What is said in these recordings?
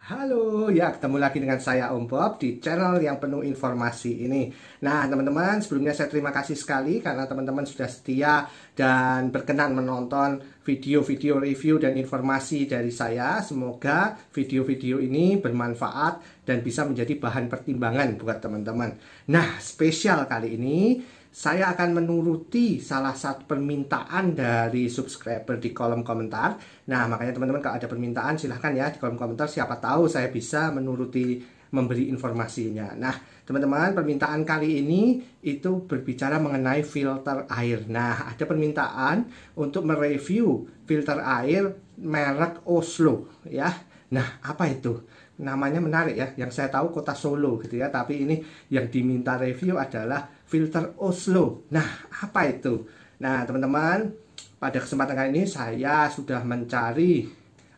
Halo, ya ketemu lagi dengan saya Om Bob di channel yang penuh informasi ini. Nah, teman-teman, sebelumnya saya terima kasih sekali karena teman-teman sudah setia dan berkenan menonton video-video review dan informasi dari saya. Semoga video-video ini bermanfaat dan bisa menjadi bahan pertimbangan buat teman-teman. Nah, spesial kali ini saya akan menuruti salah satu permintaan dari subscriber di kolom komentar. Nah, makanya teman-teman kalau ada permintaan silahkan ya di kolom komentar. Siapa tahu saya bisa menuruti memberi informasinya. Nah, teman-teman, permintaan kali ini itu berbicara mengenai filter air. Nah, ada permintaan untuk mereview filter air merek Oslo ya. Nah, apa itu? Namanya menarik ya. Yang saya tahu kota Solo gitu ya. Tapi ini yang diminta review adalah filter Oslo. Nah, apa itu? Nah, teman-teman, pada kesempatan kali ini saya sudah mencari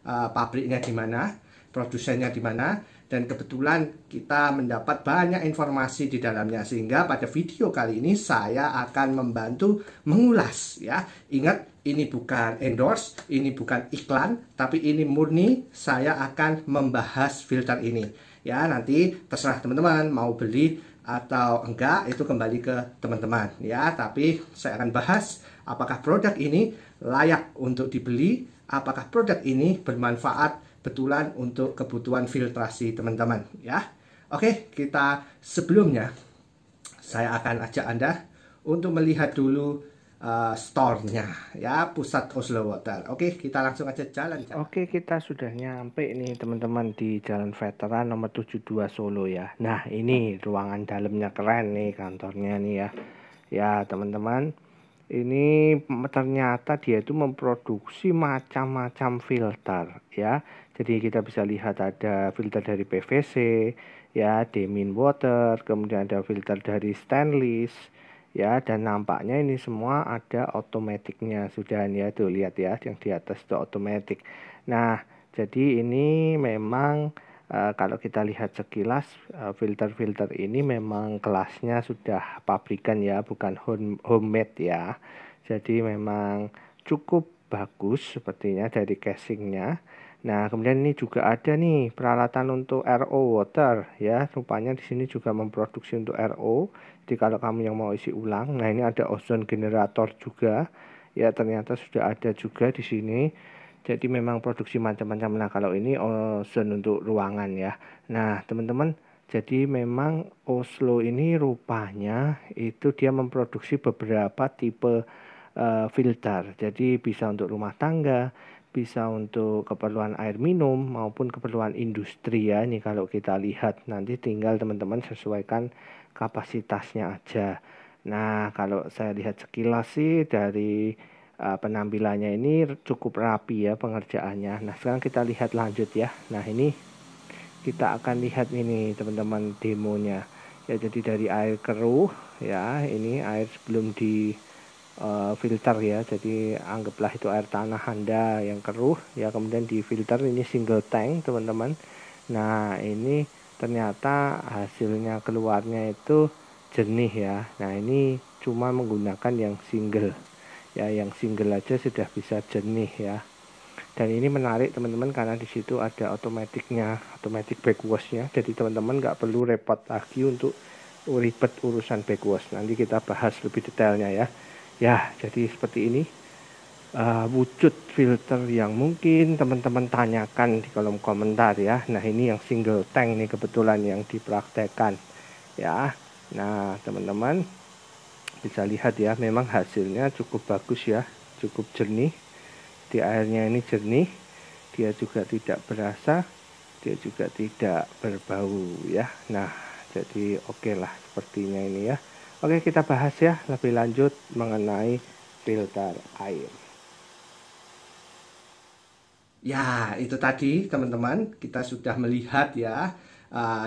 pabriknya di mana, produsennya di mana, dan kebetulan kita mendapat banyak informasi di dalamnya, sehingga pada video kali ini saya akan membantu mengulas ya. Ingat, ini bukan endorse, ini bukan iklan, tapi ini murni saya akan membahas filter ini ya. Nanti terserah teman-teman mau beli atau enggak, itu kembali ke teman-teman ya. Tapi saya akan bahas apakah produk ini layak untuk dibeli, apakah produk ini bermanfaat betulan untuk kebutuhan filtrasi teman-teman ya. Oke, kita sebelumnya saya akan ajak Anda untuk melihat dulu store-nya ya, pusat Oslo Water. Oke, kita langsung aja jalan. Oke, kita sudah nyampe nih teman-teman di Jalan Veteran nomor 72 Solo ya. Nah, ini ruangan dalamnya keren nih, kantornya nih ya. Ya, teman-teman, ini ternyata dia itu memproduksi macam-macam filter ya. Jadi kita bisa lihat ada filter dari PVC ya, Demin Water, kemudian ada filter dari stainless ya, dan nampaknya ini semua ada otomatiknya sudah ya, tuh lihat ya, yang di atas itu otomatik. Nah, jadi ini memang kalau kita lihat sekilas, filter-filter ini memang kelasnya sudah pabrikan ya, bukan homemade ya. Jadi memang cukup bagus sepertinya dari casingnya. Nah, kemudian ini juga ada nih peralatan untuk RO water ya. Rupanya di sini juga memproduksi untuk RO. Jadi kalau kamu yang mau isi ulang, nah ini ada ozone generator juga. Ya, ternyata sudah ada juga di sini. Jadi memang produksi macam-macam. Nah, kalau ini ozon untuk ruangan ya. Nah, teman-teman, jadi memang Oslo ini rupanya itu dia memproduksi beberapa tipe filter. Jadi bisa untuk rumah tangga, bisa untuk keperluan air minum maupun keperluan industri ya. Ini kalau kita lihat nanti tinggal teman-teman sesuaikan kapasitasnya aja. Nah, kalau saya lihat sekilas sih dari penampilannya ini cukup rapi ya pengerjaannya. Nah, sekarang kita lihat lanjut ya. Nah, ini kita akan lihat ini teman-teman demonya. Ya, jadi dari air keruh ya, ini air sebelum di filter ya. Jadi anggaplah itu air tanah Anda yang keruh ya, kemudian di filter ini single tank teman-teman. Nah, ini ternyata hasilnya keluarnya itu jernih ya. Nah, ini cuma menggunakan yang single ya, yang single aja sudah bisa jernih ya. Dan ini menarik teman-teman karena di situ ada otomatiknya, automatic backwashnya. Jadi teman-teman nggak perlu repot lagi untuk ribet urusan backwash. Nanti kita bahas lebih detailnya ya. Ya, jadi seperti ini wujud filter yang mungkin teman-teman tanyakan di kolom komentar ya. Nah, ini yang single tank nih kebetulan yang dipraktekkan ya. Nah, teman-teman bisa lihat ya, memang hasilnya cukup bagus ya, cukup jernih. Di airnya ini jernih, dia juga tidak berasa, dia juga tidak berbau ya. Nah, jadi oke lah sepertinya ini ya. Oke, kita bahas ya lebih lanjut mengenai filter air. Ya, itu tadi teman-teman, kita sudah melihat ya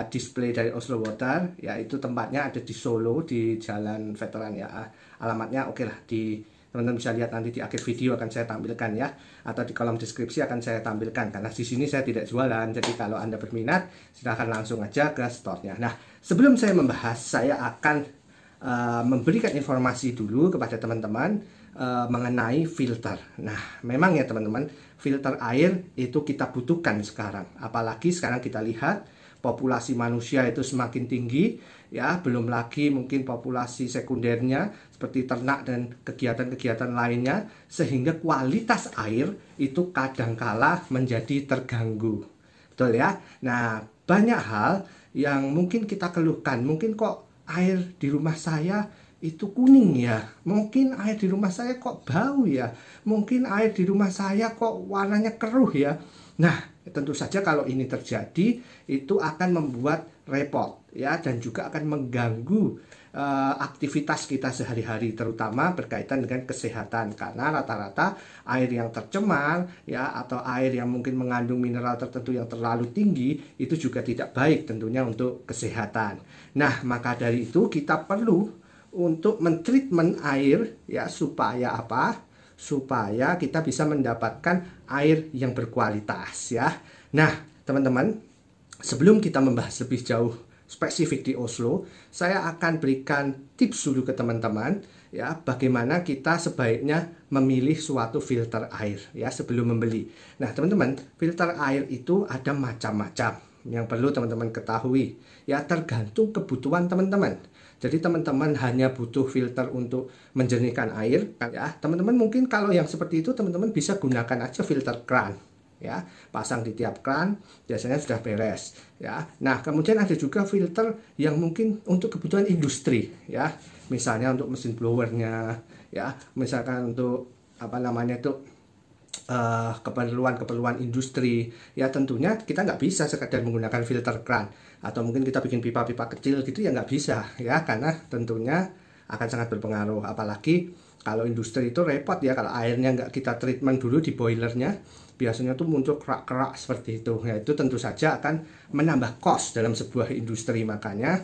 display dari Oslo Water, yaitu tempatnya ada di Solo di Jalan Veteran ya. Alamatnya oke lah, di teman-teman bisa lihat nanti di akhir video akan saya tampilkan ya, atau di kolom deskripsi akan saya tampilkan, karena di sini saya tidak jualan. Jadi kalau Anda berminat silahkan langsung aja ke store-nya. Nah, sebelum saya membahas, saya akan memberikan informasi dulu kepada teman-teman mengenai filter. Nah, memang ya teman-teman, filter air itu kita butuhkan sekarang. Apalagi sekarang kita lihat populasi manusia itu semakin tinggi, ya, belum lagi mungkin populasi sekundernya seperti ternak dan kegiatan-kegiatan lainnya, sehingga kualitas air itu kadangkala menjadi terganggu. Betul ya? Nah, banyak hal yang mungkin kita keluhkan. Mungkin kok air di rumah saya itu kuning ya, mungkin air di rumah saya kok bau ya, mungkin air di rumah saya kok warnanya keruh ya. Nah, tentu saja kalau ini terjadi itu akan membuat repot ya, dan juga akan mengganggu aktivitas kita sehari-hari, terutama berkaitan dengan kesehatan, karena rata-rata air yang tercemar ya, atau air yang mungkin mengandung mineral tertentu yang terlalu tinggi itu juga tidak baik tentunya untuk kesehatan. Nah, maka dari itu kita perlu untuk mentreatment air ya, supaya apa? Supaya kita bisa mendapatkan air yang berkualitas ya. Nah, teman-teman, sebelum kita membahas lebih jauh spesifik di Oslo, saya akan berikan tips dulu ke teman-teman ya, bagaimana kita sebaiknya memilih suatu filter air ya sebelum membeli. Nah, teman-teman, filter air itu ada macam-macam yang perlu teman-teman ketahui ya, tergantung kebutuhan teman-teman. Jadi teman-teman hanya butuh filter untuk menjernihkan air ya. Teman-teman mungkin kalau yang seperti itu teman-teman bisa gunakan aja filter keran ya, pasang di tiap keran, biasanya sudah beres ya. Nah, kemudian ada juga filter yang mungkin untuk kebutuhan industri ya, misalnya untuk mesin blowernya ya, misalkan untuk apa namanya itu keperluan industri ya. Tentunya kita nggak bisa sekadar menggunakan filter keran, atau mungkin kita bikin pipa-pipa kecil gitu ya, nggak bisa ya, karena tentunya akan sangat berpengaruh. Apalagi kalau industri itu repot ya, kalau airnya nggak kita treatment dulu di boilernya, biasanya tuh muncul kerak-kerak seperti itu ya. Itu tentu saja akan menambah cost dalam sebuah industri, makanya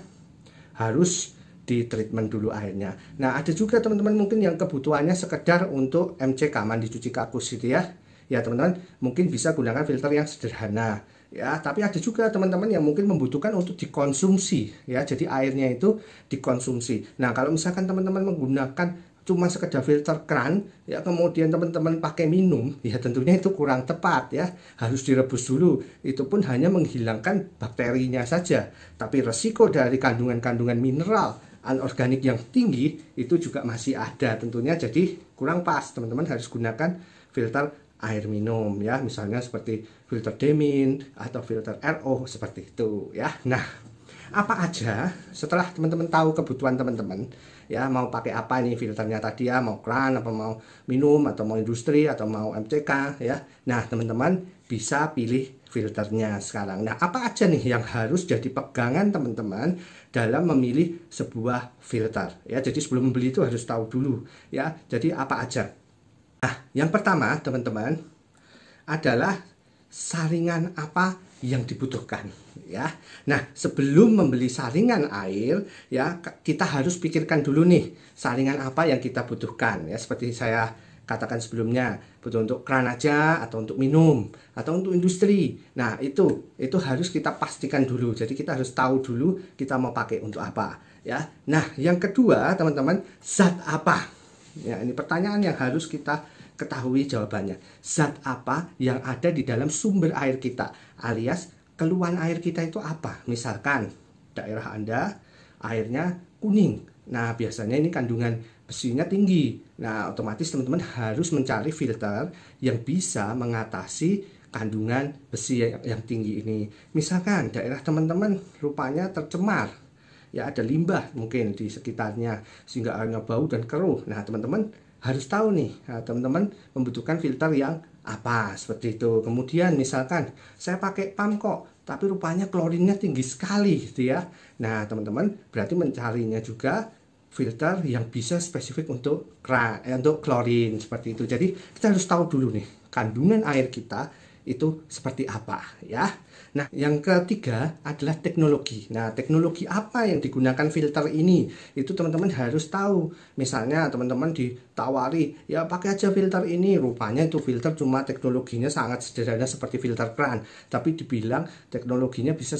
harus di treatment dulu airnya. Nah, ada juga teman-teman mungkin yang kebutuhannya sekedar untuk MCK, mandi cuci kakus gitu ya. Ya teman-teman mungkin bisa gunakan filter yang sederhana ya, tapi ada juga teman-teman yang mungkin membutuhkan untuk dikonsumsi ya, jadi airnya itu dikonsumsi. Nah, kalau misalkan teman-teman menggunakan cuma sekedar filter keran ya, kemudian teman-teman pakai minum ya, tentunya itu kurang tepat ya, harus direbus dulu. Itu pun hanya menghilangkan bakterinya saja, tapi resiko dari kandungan-kandungan mineral anorganik yang tinggi itu juga masih ada tentunya. Jadi kurang pas, teman-teman harus gunakan filter air minum ya, misalnya seperti filter Demin atau filter RO seperti itu ya. Nah, apa aja setelah teman-teman tahu kebutuhan teman-teman ya, mau pakai apa nih filternya tadi ya, mau keran apa mau minum atau mau industri atau mau MCK ya. Nah, teman-teman bisa pilih filternya sekarang. Nah, apa aja nih yang harus jadi pegangan teman-teman dalam memilih sebuah filter ya. Jadi sebelum membeli itu harus tahu dulu ya, jadi apa aja. Nah, yang pertama teman-teman adalah saringan apa yang dibutuhkan ya. Nah, sebelum membeli saringan air ya, kita harus pikirkan dulu nih saringan apa yang kita butuhkan ya. Seperti saya katakan sebelumnya, butuh untuk keran aja atau untuk minum atau untuk industri. Nah, itu harus kita pastikan dulu. Jadi kita harus tahu dulu kita mau pakai untuk apa ya. Nah, yang kedua teman-teman, zat apa? Ya, ini pertanyaan yang harus kita ketahui jawabannya. Zat apa yang ada di dalam sumber air kita, alias keluhan air kita itu apa? Misalkan daerah Anda airnya kuning, nah biasanya ini kandungan besinya tinggi. Nah, otomatis teman-teman harus mencari filter yang bisa mengatasi kandungan besi yang tinggi ini. Misalkan daerah teman-teman rupanya tercemar ya, ada limbah mungkin di sekitarnya sehingga airnya bau dan keruh. Nah, teman-teman harus tahu nih, teman-teman membutuhkan filter yang apa seperti itu. Kemudian misalkan saya pakai PAM kok, tapi rupanya klorinnya tinggi sekali gitu ya. Nah, teman-teman berarti mencarinya juga filter yang bisa spesifik untuk klorin seperti itu. Jadi kita harus tahu dulu nih kandungan air kita itu seperti apa ya. Nah, yang ketiga adalah teknologi. Nah, teknologi apa yang digunakan filter ini? Itu teman-teman harus tahu. Misalnya teman-teman ditawari, ya pakai aja filter ini. Rupanya itu filter cuma teknologinya sangat sederhana seperti filter keran. Tapi dibilang teknologinya bisa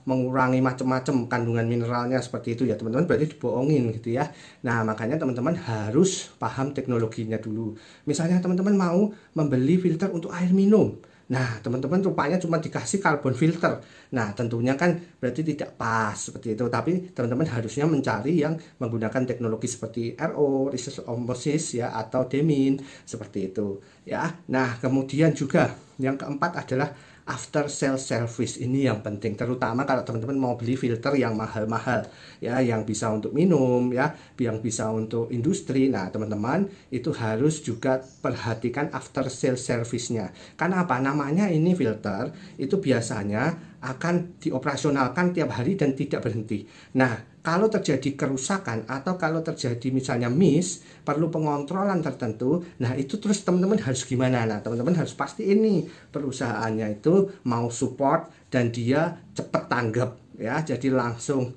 mengurangi macam-macam kandungan mineralnya seperti itu ya teman-teman. Berarti dibohongin gitu ya. Nah, makanya teman-teman harus paham teknologinya dulu. Misalnya teman-teman mau membeli filter untuk air minum. Nah, teman-teman rupanya cuma dikasih carbon filter. Nah, tentunya kan berarti tidak pas seperti itu. Tapi teman-teman harusnya mencari yang menggunakan teknologi seperti RO, reverse osmosis ya, atau demin seperti itu ya. Nah, kemudian juga yang keempat adalah after sale service. Ini yang penting, terutama kalau teman-teman mau beli filter yang mahal-mahal ya, yang bisa untuk minum ya, yang bisa untuk industri. Nah, teman-teman itu harus juga perhatikan after sale service-nya. Karena apa? Namanya ini filter itu biasanya akan dioperasionalkan tiap hari dan tidak berhenti. Nah, kalau terjadi kerusakan atau kalau terjadi misalnya miss, perlu pengontrolan tertentu. Nah, itu terus teman-teman harus gimana? Nah, teman-teman harus pasti ini perusahaannya itu mau support dan dia cepat tanggap ya. Jadi langsung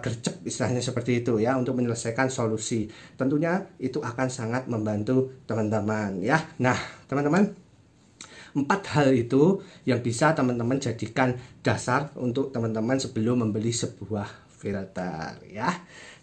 gercep istilahnya seperti itu ya, untuk menyelesaikan solusi. Tentunya itu akan sangat membantu teman-teman ya. Nah, teman-teman, 4 hal itu yang bisa teman-teman jadikan dasar untuk teman-teman sebelum membeli sebuah filter ya.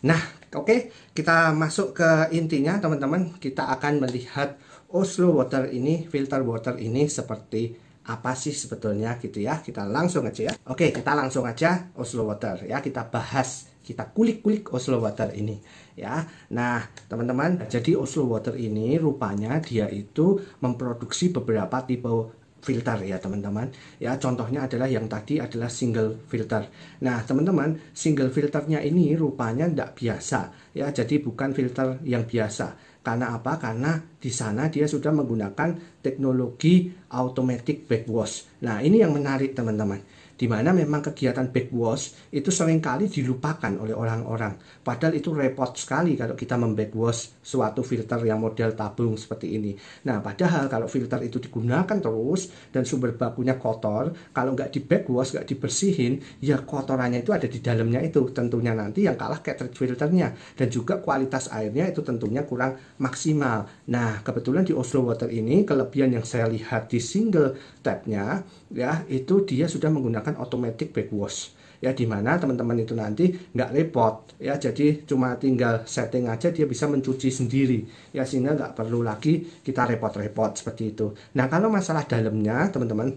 Nah, oke, kita masuk ke intinya teman-teman. Kita akan melihat Oslo Water ini, filter water ini seperti apa sih sebetulnya gitu ya. Kita langsung aja ya. Oke, kita langsung aja Oslo Water ya. Kita bahas, kita kulik-kulik Oslo Water ini ya. Nah, teman-teman, jadi Oslo Water ini rupanya dia itu memproduksi beberapa tipe filter ya teman-teman ya. Contohnya adalah yang tadi adalah single filter. Nah, teman-teman, single filternya ini rupanya tidak biasa ya. Jadi bukan filter yang biasa. Karena apa? Karena di sana dia sudah menggunakan teknologi automatic backwash. Nah, ini yang menarik teman-teman, di mana memang kegiatan backwash itu seringkali dilupakan oleh orang-orang. Padahal itu repot sekali kalau kita membackwash suatu filter yang model tabung seperti ini. Nah, padahal kalau filter itu digunakan terus dan sumber bakunya kotor, kalau nggak di backwash, nggak dibersihin, ya kotorannya itu ada di dalamnya itu. Tentunya nanti yang kalah cartridge filternya, dan juga kualitas airnya itu tentunya kurang maksimal. Nah, kebetulan di Oslo Water ini kelebihan yang saya lihat di single tap-nya ya, itu dia sudah menggunakan automatic backwash ya, dimana teman-teman itu nanti nggak repot ya. Jadi cuma tinggal setting aja, dia bisa mencuci sendiri ya, sehingga nggak perlu lagi kita repot-repot seperti itu. Nah, kalau masalah dalamnya teman-teman,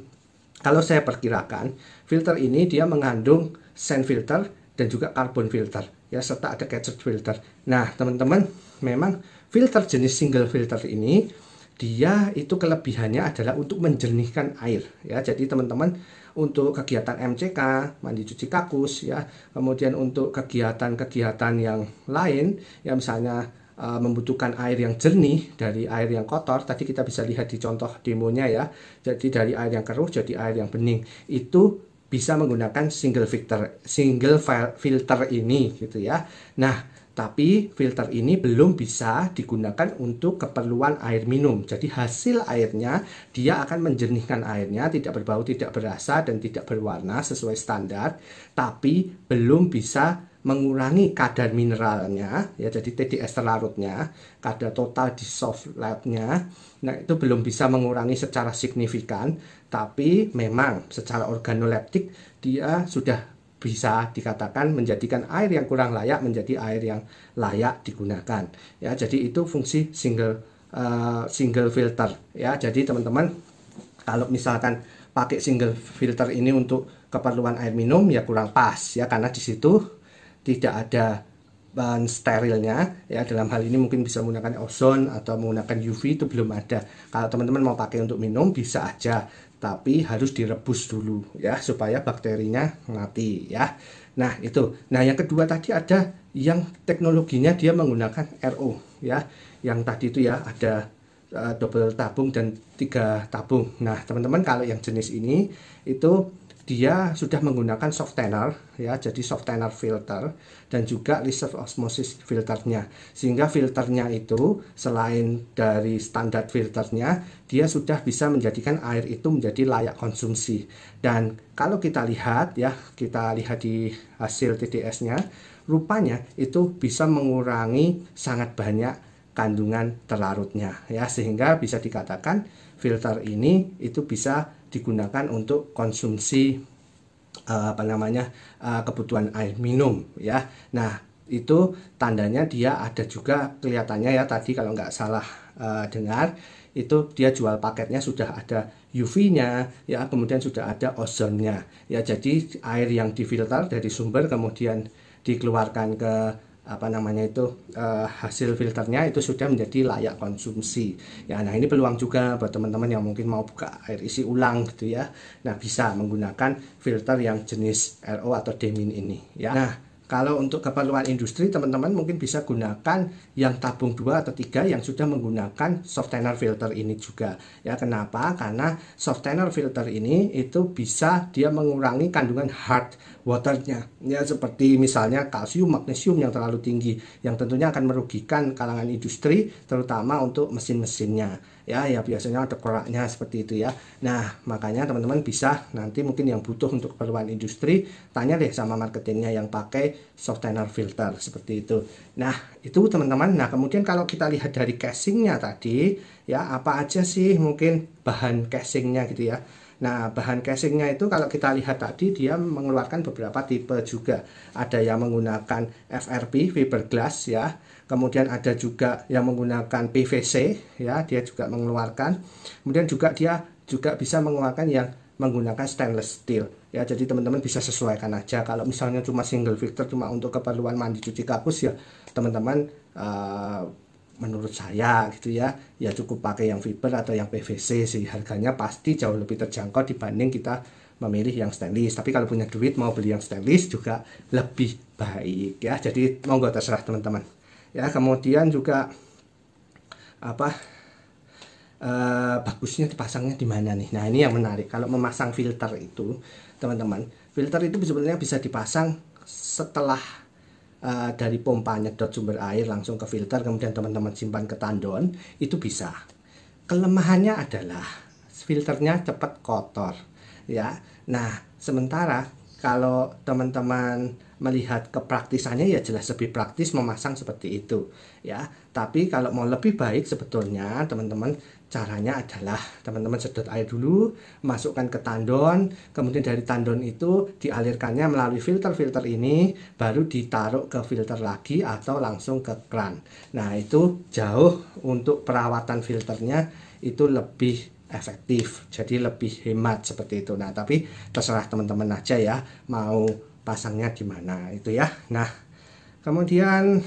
kalau saya perkirakan filter ini dia mengandung sand filter dan juga carbon filter ya, serta ada cartridge filter. Nah, teman-teman, memang filter jenis single filter ini dia itu kelebihannya adalah untuk menjernihkan air ya. Jadi teman-teman, untuk kegiatan MCK, mandi cuci kakus ya, kemudian untuk kegiatan-kegiatan yang lain ya, misalnya membutuhkan air yang jernih dari air yang kotor, tadi kita bisa lihat di contoh demonya ya. Jadi dari air yang keruh jadi air yang bening, itu bisa menggunakan single filter ini gitu ya. Nah, tapi filter ini belum bisa digunakan untuk keperluan air minum. Jadi hasil airnya dia akan menjernihkan airnya, tidak berbau, tidak berasa, dan tidak berwarna sesuai standar. Tapi belum bisa mengurangi kadar mineralnya ya, jadi TDS terlarutnya, kadar total dissolved lead-nya. Nah, itu belum bisa mengurangi secara signifikan, tapi memang secara organoleptik dia sudah bisa dikatakan menjadikan air yang kurang layak menjadi air yang layak digunakan ya. Jadi itu fungsi single filter ya. Jadi teman-teman, kalau misalkan pakai single filter ini untuk keperluan air minum ya kurang pas ya, karena di situ tidak ada bahan sterilnya ya. Dalam hal ini mungkin bisa menggunakan ozon atau menggunakan UV, itu belum ada. Kalau teman-teman mau pakai untuk minum bisa aja, tapi harus direbus dulu ya, supaya bakterinya mati ya. Nah, itu. Nah, yang kedua tadi ada yang teknologinya dia menggunakan RO ya. Yang tadi itu ya ada double tabung dan 3 tabung. Nah, teman-teman, kalau yang jenis ini itu dia sudah menggunakan softener ya, jadi softener filter dan juga reverse osmosis filternya, sehingga filternya itu selain dari standar filternya, dia sudah bisa menjadikan air itu menjadi layak konsumsi. Dan kalau kita lihat ya, kita lihat di hasil TDS-nya, rupanya itu bisa mengurangi sangat banyak kandungan terlarutnya ya, sehingga bisa dikatakan filter ini itu bisa digunakan untuk konsumsi kebutuhan air minum ya. Nah, itu tandanya dia ada juga kelihatannya ya, tadi kalau nggak salah dengar itu dia jual paketnya sudah ada UV-nya ya, kemudian sudah ada ozonnya ya. Jadi air yang difilter dari sumber kemudian dikeluarkan ke hasil filternya itu sudah menjadi layak konsumsi ya. Nah, ini peluang juga buat teman-teman yang mungkin mau buka air isi ulang gitu ya. Nah, bisa menggunakan filter yang jenis RO atau Demin ini ya. Nah, kalau untuk keperluan industri, teman-teman mungkin bisa gunakan yang tabung 2 atau 3 yang sudah menggunakan softener filter ini juga ya. Kenapa? Karena softener filter ini itu bisa dia mengurangi kandungan hard waternya ya, seperti misalnya kalsium, magnesium yang terlalu tinggi, yang tentunya akan merugikan kalangan industri, terutama untuk mesin-mesinnya ya, biasanya ada keraknya seperti itu ya. Nah, makanya teman-teman bisa nanti mungkin yang butuh untuk keperluan industri, tanya deh sama marketingnya yang pakai softener filter seperti itu. Nah, itu teman-teman. Nah, kemudian kalau kita lihat dari casingnya tadi ya, apa aja sih mungkin bahan casingnya gitu ya. Nah, bahan casingnya itu kalau kita lihat tadi dia mengeluarkan beberapa tipe juga. Ada yang menggunakan FRP, fiberglass ya. Kemudian ada juga yang menggunakan PVC ya, dia juga mengeluarkan. Kemudian juga dia juga bisa mengeluarkan yang menggunakan stainless steel ya. Jadi teman-teman bisa sesuaikan aja. Kalau misalnya cuma single filter cuma untuk keperluan mandi cuci kakus ya, teman-teman menurut saya gitu ya cukup pakai yang fiber atau yang PVC sih. Harganya pasti jauh lebih terjangkau dibanding kita memilih yang stainless. Tapi kalau punya duit mau beli yang stainless juga lebih baik ya. Jadi monggo terserah teman-teman ya. Kemudian juga bagusnya dipasangnya di mana nih? Nah, ini yang menarik. Kalau memasang filter itu teman-teman, filter itu sebenarnya bisa dipasang setelah dari pompa nyedot sumber air langsung ke filter, kemudian teman-teman simpan ke tandon, itu bisa. Kelemahannya adalah filternya cepat kotor ya. Nah, sementara kalau teman-teman melihat kepraktisannya ya jelas lebih praktis memasang seperti itu ya. Tapi kalau mau lebih baik sebetulnya teman-teman, caranya adalah teman-teman sedot air dulu, masukkan ke tandon, kemudian dari tandon itu dialirkannya melalui filter-filter ini, baru ditaruh ke filter lagi atau langsung ke kran. Nah, itu jauh untuk perawatan filternya itu lebih efektif, jadi lebih hemat seperti itu. Nah, tapi terserah teman-teman aja ya mau pasangnya di mana itu ya. Nah, kemudian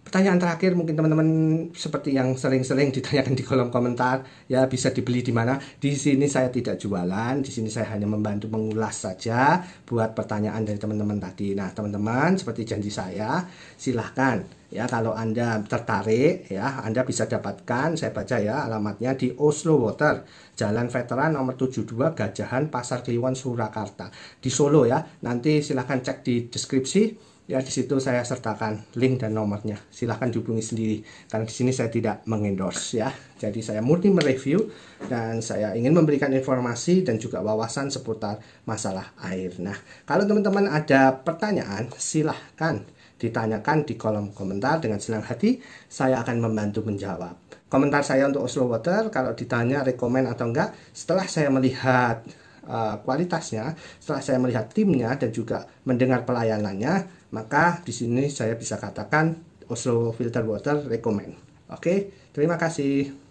pertanyaan terakhir mungkin teman-teman seperti yang sering-sering ditanyakan di kolom komentar ya, bisa dibeli di mana? Di sini saya tidak jualan, di sini saya hanya membantu mengulas saja buat pertanyaan dari teman-teman tadi. Nah, teman-teman seperti janji saya, silahkan ya kalau Anda tertarik ya, Anda bisa dapatkan, saya baca ya alamatnya di Oslo Water, Jalan Veteran nomor 72 Gajahan, Pasar Kliwon, Surakarta di Solo ya. Nanti silahkan cek di deskripsi. Ya, di situ saya sertakan link dan nomornya. Silahkan dihubungi sendiri. Karena di sini saya tidak mengendorse ya. Jadi saya murni mereview dan saya ingin memberikan informasi dan juga wawasan seputar masalah air. Nah, kalau teman-teman ada pertanyaan, silahkan ditanyakan di kolom komentar. Dengan senang hati saya akan membantu menjawab. Komentar saya untuk Oslo Water, kalau ditanya rekomen atau enggak, setelah saya melihat kualitasnya, setelah saya melihat timnya dan juga mendengar pelayanannya, maka di sini saya bisa katakan Oslo Filter Water rekomen. Oke, terima kasih.